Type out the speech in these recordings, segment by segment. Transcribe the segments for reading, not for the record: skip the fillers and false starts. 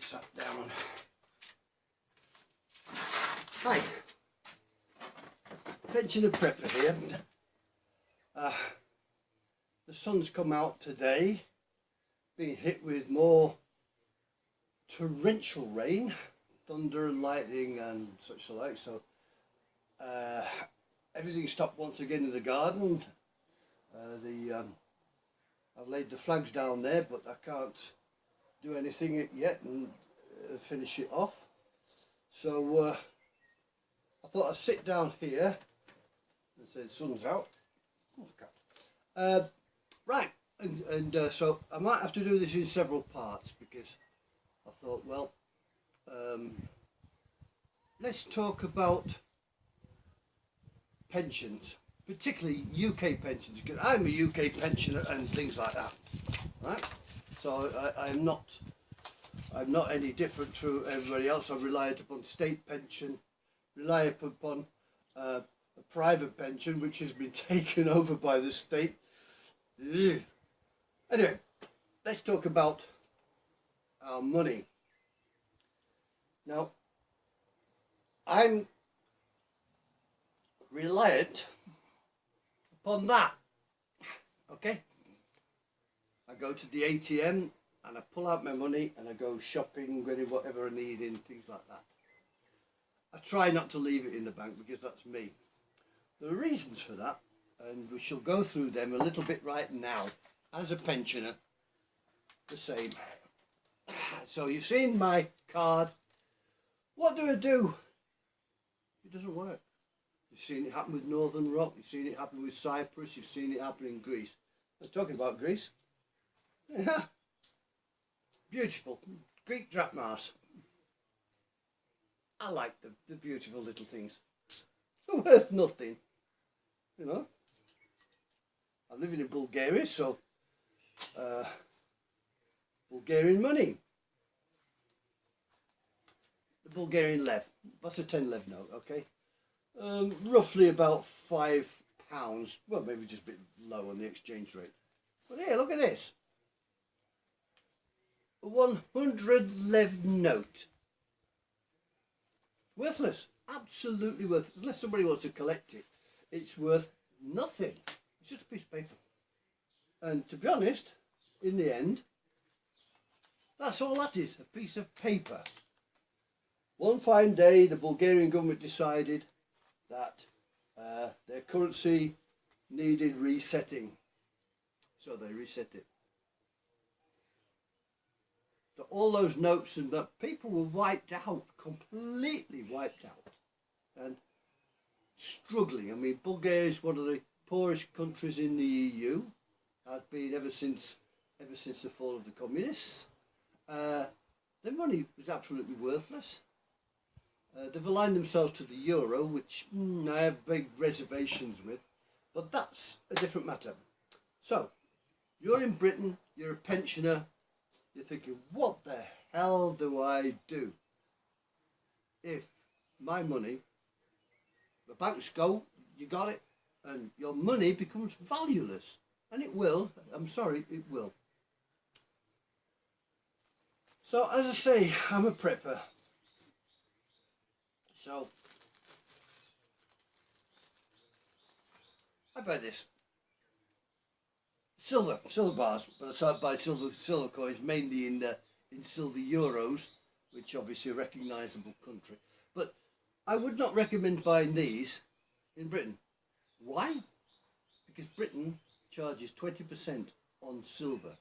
sat down. Hi, Pensioner Prepper here. The sun's come out today, being hit with more torrential rain, thunder and lightning and such like, so everything stopped once again in the garden. I've laid the flags down there, but I can't do anything yet and finish it off. So I thought I'd sit down here and say the sun's out. Right, and so I might have to do this in several parts, because I thought, well, let's talk about pensions, particularly UK pensions, because I'm a UK pensioner and things like that, right? So I'm not any different to everybody else. I'm reliant upon state pension, reliant upon a private pension which has been taken over by the state. Ugh. Anyway, let's talk about our money. Now, I'm reliant upon that, okay? I go to the ATM and I pull out my money and I go shopping, getting whatever I need in, things like that. I try not to leave it in the bank because that's me. There are reasons for that, and we shall go through them a little bit right now. As a pensioner, the same. So you've seen my card. What do I do? It doesn't work. You've seen it happen with Northern Rock, you've seen it happen with Cyprus, you've seen it happen in Greece. I'm talking about Greece. Yeah. Beautiful. Greek drachmas. I like them. They're beautiful little things. They're worth nothing. You know. I'm living in Bulgaria, so Bulgarian money. The Bulgarian lev. That's a 10 lev note, okay? Roughly about £5. Well, maybe just a bit low on the exchange rate. But here, look at this. A 100 lev note. Worthless. Absolutely worthless. Unless somebody wants to collect it, it's worth nothing. It's just a piece of paper. And to be honest, in the end, that's all that is, a piece of paper. One fine day, the Bulgarian government decided that their currency needed resetting. So they reset it. So all those notes and that, people were wiped out, completely wiped out. And struggling. I mean, Bulgaria is one of the poorest countries in the EU, has been ever since the fall of the communists. Their money was absolutely worthless. They've aligned themselves to the euro, which I have big reservations with, but that's a different matter. So, you're in Britain, you're a pensioner, you're thinking, what the hell do I do if my money, the banks go, you got it, and your money becomes valueless? And it will, I'm sorry, it will. So, as I say, I'm a prepper. So, I buy this. Silver bars, but I buy silver coins, mainly in silver euros, which obviously are a recognisable country. But I would not recommend buying these in Britain. Why? Because Britain charges 20% on silver.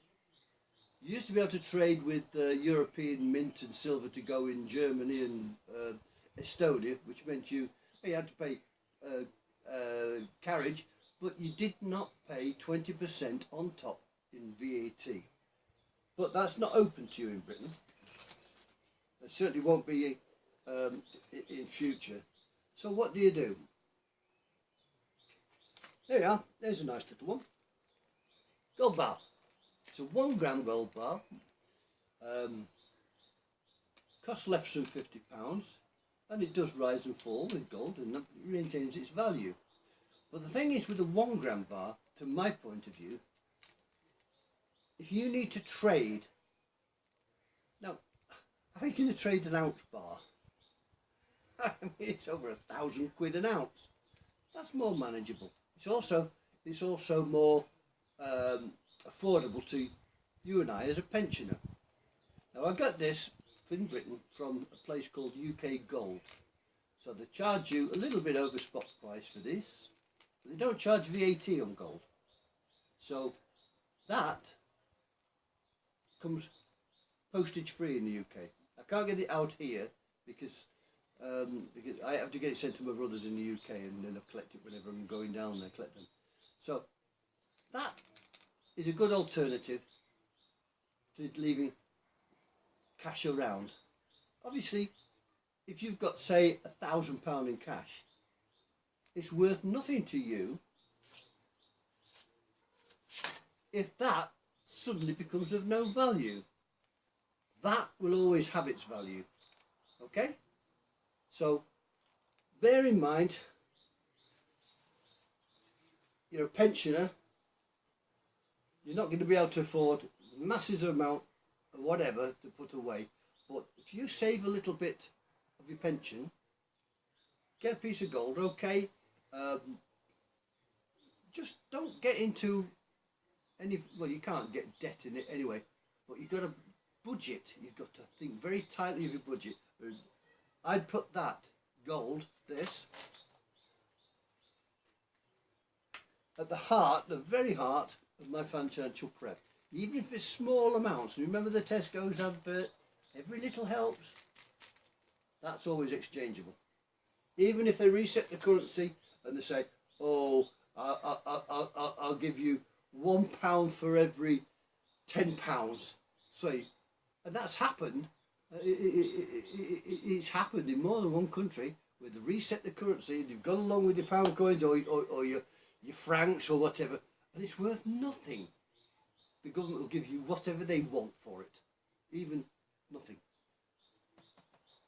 You used to be able to trade with European mint and silver to go in Germany and Estonia, which meant you had to pay carriage, but you did not pay 20% on top in VAT. But that's not open to you in Britain. It certainly won't be in future. So what do you do? There you are. There's a nice little one. Gold bar. It's a 1 gram gold bar. Costs less than £50, and it does rise and fall with gold, and it maintains its value. But the thing is, with a 1 gram bar, to my point of view, if you need to trade, now how are you going to trade an ounce bar? I mean, it's over £1,000 an ounce. That's more manageable. It's also more affordable to you and I as a pensioner. Now I got this in Britain from a place called UK Gold. So they charge you a little bit over spot price for this, but they don't charge VAT on gold. So that comes postage free in the UK. I can't get it out here because I have to get it sent to my brothers in the UK, and then I'll collect it whenever I'm going down there, collect them. So that is a good alternative to leaving cash around. Obviously, if you've got, say, £1,000 in cash, it's worth nothing to you if that suddenly becomes of no value. That will always have its value. Okay? So bear in mind, you're a pensioner, you're not going to be able to afford massive amount of whatever to put away, but if you save a little bit of your pension, get a piece of gold, okay, just don't get into any, well, you can't get debt in it anyway, but you've got to budget, you've got to think very tightly of your budget. I'd put that gold, this, at the heart, the very heart of my financial prep. Even if it's small amounts. Remember the Tesco's advert, every little helps. That's always exchangeable. Even if they reset the currency and they say, oh, I'll give you £1 for every £10. So, and that's happened. It's happened in more than one country where they reset the currency and you've gone along with your pound coins or your francs or whatever, and it's worth nothing. The government will give you whatever they want for it, even nothing.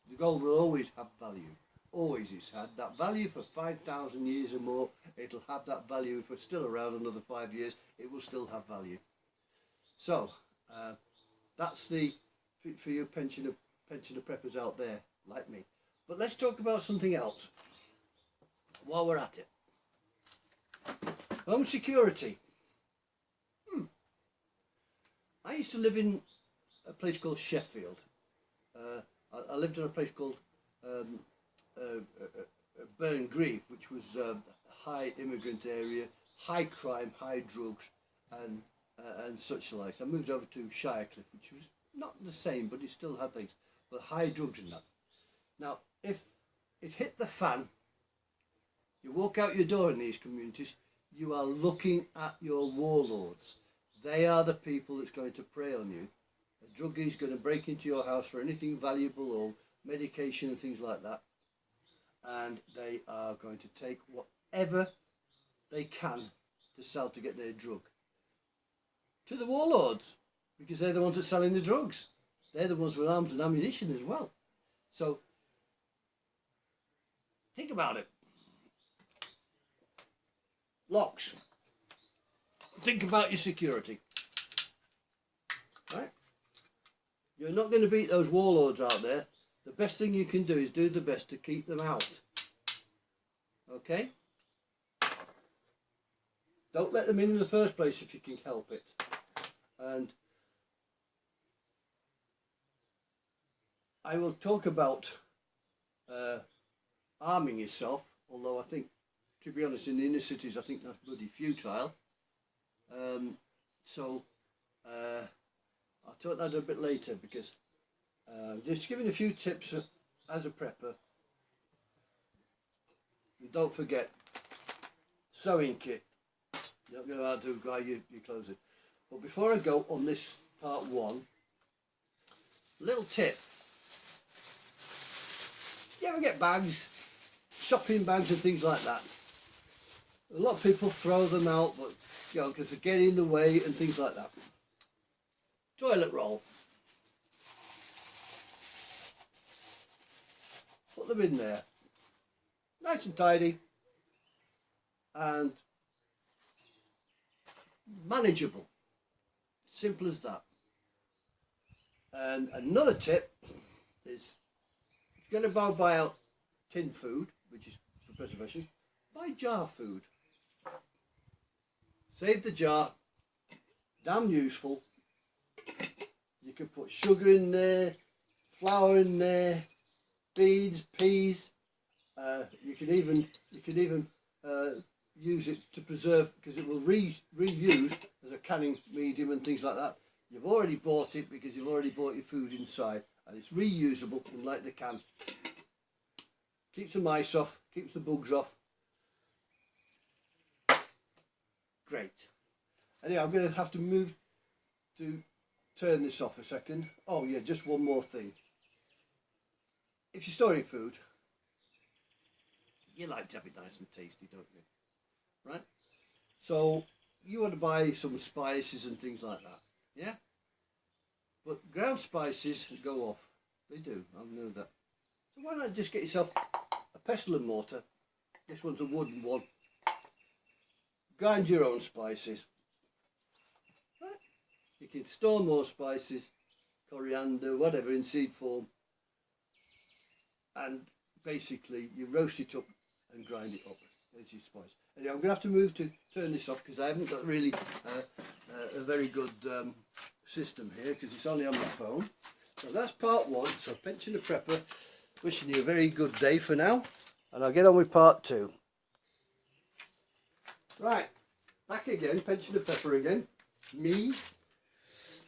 The gold will always have value. Always it's had that value for 5,000 years or more. It'll have that value. If we're still around another 5 years, it will still have value. So that's the for you pensioner preppers out there like me. But let's talk about something else while we're at it. Home security. I used to live in a place called Sheffield. I lived in a place called Burngreave, which was a high immigrant area, high crime, high drugs, and such like. I moved over to Shirecliffe, which was not the same, but it still had things, but high drugs and that. Now, if it hit the fan, you walk out your door in these communities, you are looking at your warlords. They are the people that's going to prey on you. A druggie is going to break into your house for anything valuable or medication and things like that, and they are going to take whatever they can to sell to get their drug to the warlords, because they're the ones that are selling the drugs. They're the ones with arms and ammunition as well. So think about it. Locks. Think about your security. Right? You're not going to beat those warlords out there. The best thing you can do is do the best to keep them out. Okay? Don't let them in the first place if you can help it. And I will talk about arming yourself, although I think, to be honest, in the inner cities, I think that's bloody futile. I'll talk that a bit later, because just giving a few tips as a prepper. And don't forget, sewing kit. You're not going to know how to buy your clothes in. But before I go on this part one, little tip. You ever get bags, shopping bags and things like that? A lot of people throw them out, but you know, because they get in the way and things like that. Toilet roll. Put them in there. Nice and tidy. And manageable. Simple as that. And another tip, is if you're going to buy out tin food, which is for preservation, buy jar food. Save the jar, damn useful. You can put sugar in there, flour in there, beans, peas. You can even use it to preserve, because it will reuse as a canning medium and things like that. You've already bought it because you've already bought your food inside, and it's reusable, unlike the can. Keeps the mice off, keeps the bugs off. Great. Anyway, I'm going to have to move to turn this off a second. Oh yeah, just one more thing. If you're storing food, you like to have it nice and tasty, don't you? Right? So you want to buy some spices and things like that, yeah? But ground spices go off. They do, I know that. So why not just get yourself a pestle and mortar? This one's a wooden one. Grind your own spices. Right? You can store more spices, coriander, whatever, in seed form. And basically you roast it up and grind it up. There's your spice. Anyway, I'm going to have to move to turn this off because I haven't got really a very good system here, because it's only on my phone. So that's part one. So Pensioner Prepper, wishing you a very good day for now, and I'll get on with part two. Right, back again, Pensioner Prepper again, me,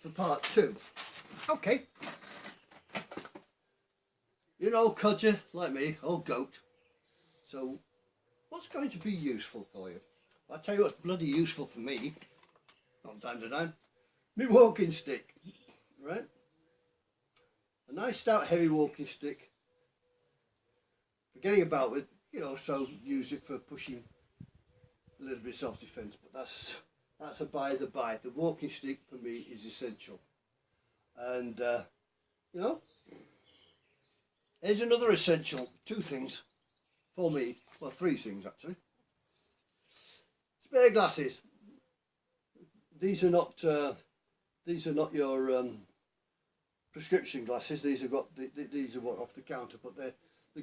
for part two. Okay. You're an old codger like me, old goat. So what's going to be useful for you? I'll tell you what's bloody useful for me, from time to time. My walking stick, right? A nice stout heavy walking stick for getting about with, you know, so use it for pushing a little bit of self-defense, but that's a by the by. The walking stick for me is essential. And you know, here's another essential, two things for me, well, three things actually. Spare glasses. These are not your prescription glasses. These are what off the counter, but they're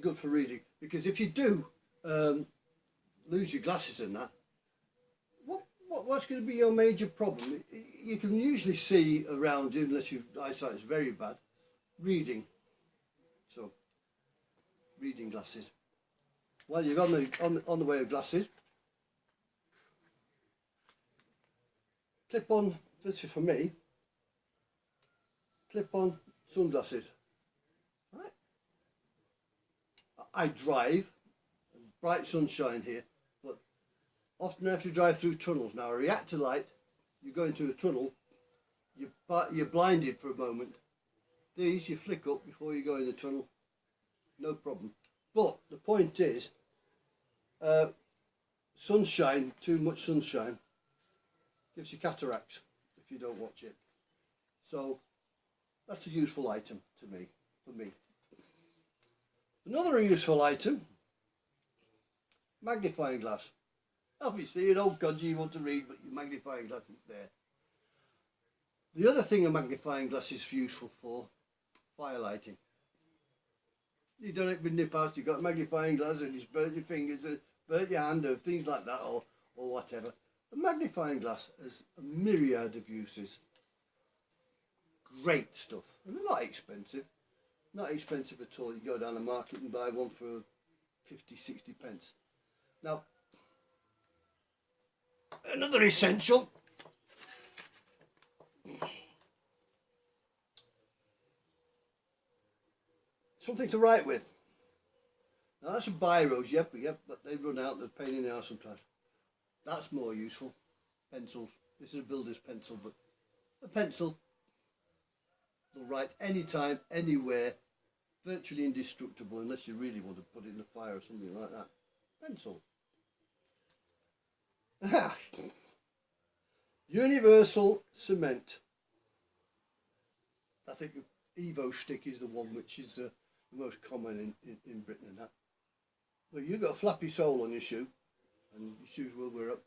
good for reading. Because if you do lose your glasses in that, what's going to be your major problem? You can usually see around you, unless your eyesight is very bad, reading. So, reading glasses. Well, you're on the way of glasses. Clip on, this is for me, clip on sunglasses. Right. I drive, bright sunshine here, but often I have to drive through tunnels. Now, a reactor light, you go into a tunnel, you're blinded for a moment. These you flick up before you go in the tunnel, no problem. But the point is, sunshine, too much sunshine, gives you cataracts if you don't watch it. So that's a useful item to me, for me. Another useful item, magnifying glass. Obviously, an old codger you want to read, but your magnifying glass is there. The other thing a magnifying glass is useful for, fire lighting. You done it with nip house, you've got a magnifying glass and you've burnt your fingers, or burnt your hand, or things like that, or whatever. A magnifying glass has a myriad of uses. Great stuff. And they're not expensive. Not expensive at all. You go down the market and buy one for 50, 60 pence. Now, another essential. Something to write with. Now that's a biros, yep, but they run out, they're a pain in the arse sometimes. That's more useful. Pencils. This is a builder's pencil, but a pencil will write anytime, anywhere, virtually indestructible, unless you really want to put it in the fire or something like that. Pencil. Universal cement. I think Evo stick is the one which is the most common in Britain and that. Well, you've got a flappy sole on your shoe, and your shoes will wear up.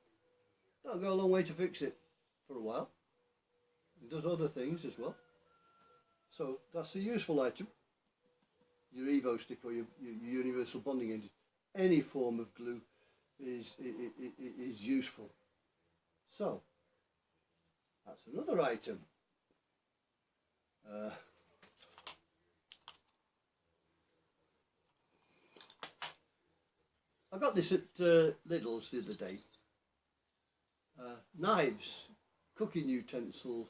That'll go a long way to fix it for a while. It does other things as well. So that's a useful item. your Evo stick or your universal bonding agent, any form of glue is useful. So that's another item. I got this at Lidl's the other day. Knives, cooking utensils,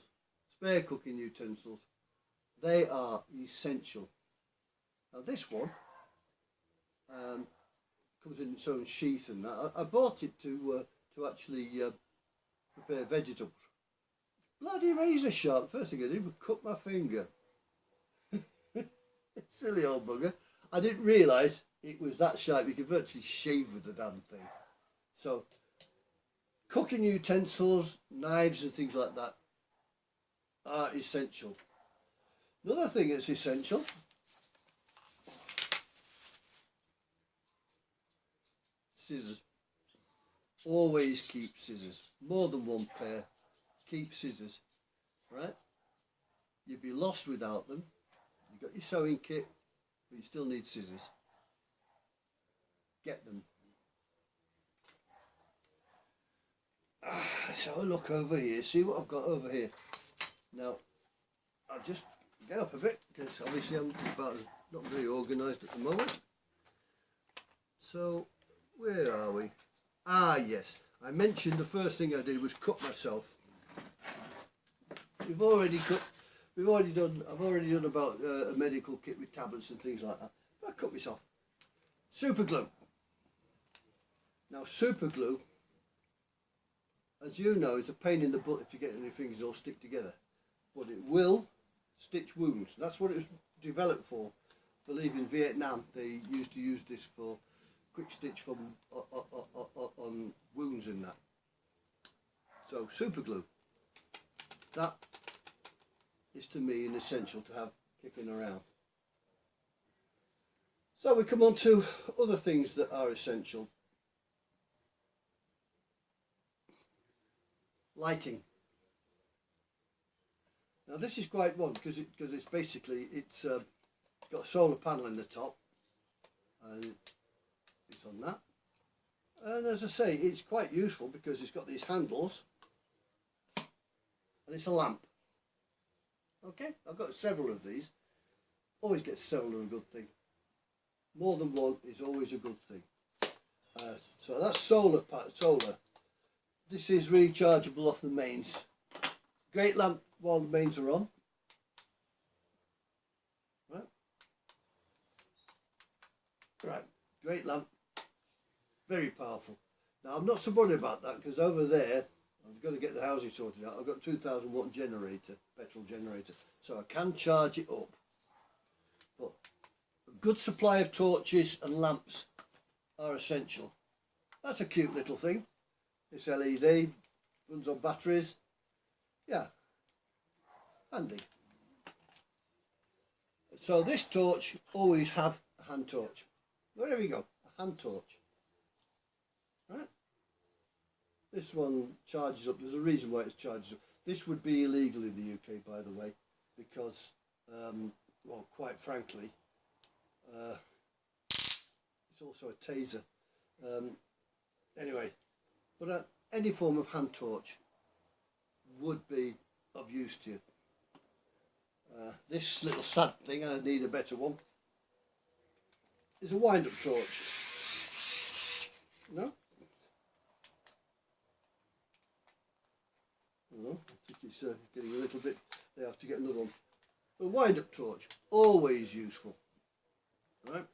spare cooking utensils, they are essential. Now this one comes in its own sheath and that. I bought it to actually prepare vegetables. Bloody razor sharp. First thing I did was cut my finger. Silly old bugger. I didn't realise it was that sharp. You could virtually shave with the damn thing. So cooking utensils, knives and things like that are essential. Another thing that's essential, scissors. Always keep scissors. More than one pair. Keep scissors. Right? You'd be lost without them. You've got your sewing kit, but you still need scissors. Get them. So I look over here, see what I've got over here. Now, I'll just get up a bit because obviously I'm not very organised at the moment. So, where are we? Ah, yes. I mentioned the first thing I did was cut myself. I've already done about a medical kit with tablets and things like that. But I cut myself. Super glue. Now, super glue, as you know, is a pain in the butt if you get your fingers all stick together. But it will stitch wounds. That's what it was developed for. I believe in Vietnam they used to use this for quick stitch from on wounds and that. So super glue. That is to me an essential to have kicking around. So we come on to other things that are essential. Lighting. Now this is quite one because it's basically got a solar panel in the top and it's on that, and as I say, it's quite useful because it's got these handles and it's a lamp. Okay, I've got several of these. Always get several are a good thing. More than one is always a good thing. So that's solar. This is rechargeable off the mains. Great lamp while the mains are on. Right, great lamp, very powerful. Now I'm not so worried about that because over there I've got to get the housing sorted out. I've got a 2000 watt generator, petrol generator, so I can charge it up. But a good supply of torches and lamps are essential. That's a cute little thing. It's LED, runs on batteries. Yeah, handy. So this torch always have a hand torch. Wherever you go, a hand torch. Right? This one charges up. There's a reason why it's charges up. This would be illegal in the UK, by the way, because, well, quite frankly, it's also a taser. Anyway, but any form of hand torch would be of use to you. This little sad thing, I need a better one, is a wind-up torch. No? No, I think it's getting a little bit, they have to get another one. A wind-up torch, always useful. Right?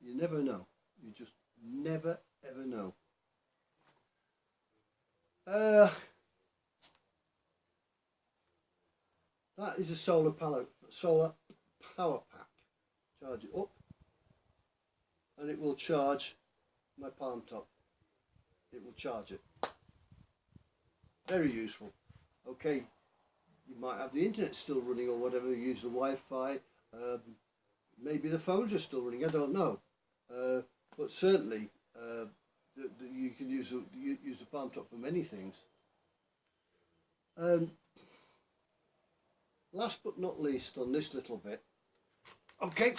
You never know. You just never ever know. That is a solar power pack. Charge it up and it will charge my palm top. It will charge it. Very useful. Okay, you might have the internet still running or whatever, use the Wi-Fi, maybe the phones are still running, I don't know. But certainly you can use the palm top for many things. Last but not least on this little bit, okay,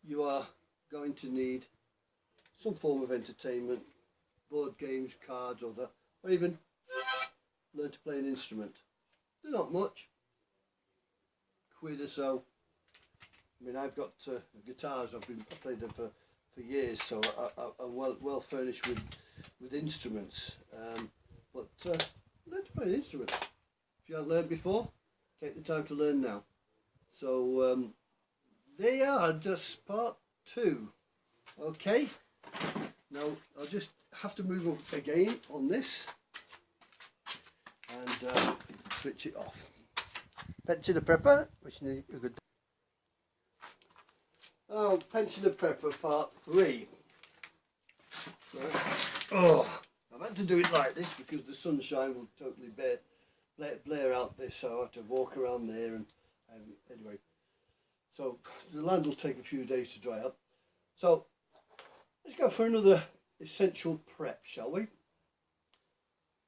you are going to need some form of entertainment, board games, cards, or even learn to play an instrument. They're not much, £1 or so. I mean, I've got guitars. I played them for years, so I'm well furnished with instruments. But learn to play an instrument. If you haven't learned before, take the time to learn now. So there you are, just part 2. Okay. Now I'll just have to move up again on this and switch it off. Pensioner Prepper, which is a good. Oh, Pensioner Prepper part 3. Right. Oh, I've had to do it like this because the sunshine will totally blare out this, so I have to walk around there and anyway. So the land will take a few days to dry up. So let's go for another essential prep, shall we?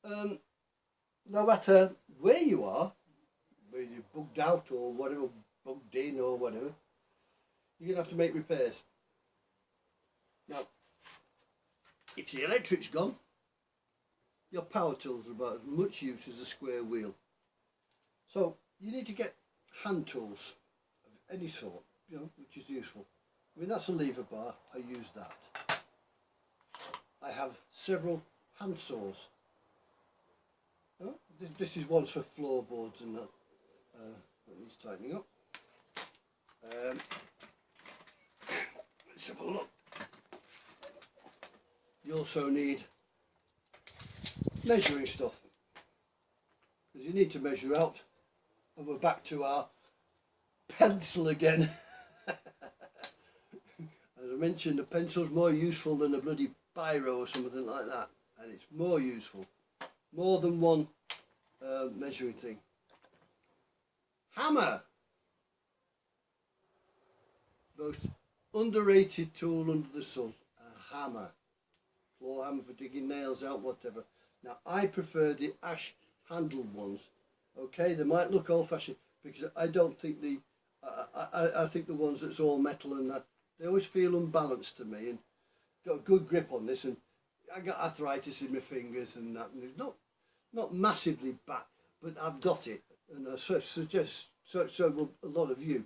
No matter where you are, whether you're bugged out or whatever, bugged in or whatever, you're going to have to make repairs. Now, if the electric's gone, your power tools are about as much use as a square wheel. So you need to get hand tools of any sort, which is useful. I mean, that's a lever bar, I use that. I have several hand saws. This is one for floorboards and that. That needs tightening up. Let's have a look. You also need measuring stuff, because you need to measure out, and we're back to our pencil again. As I mentioned, a pencil's more useful than a bloody biro or something like that, and it's more useful, more than one measuring thing. Hammer, most underrated tool under the sun. A hammer, floor hammer for digging nails out, whatever. Now I prefer the ash handled ones. Okay, they might look old fashioned because I don't think I think the ones that's all metal and that, they always feel unbalanced to me, and got a good grip on this, and I got arthritis in my fingers and that, and it's not massively bad, but I've got it, and I suggest so will a lot of you.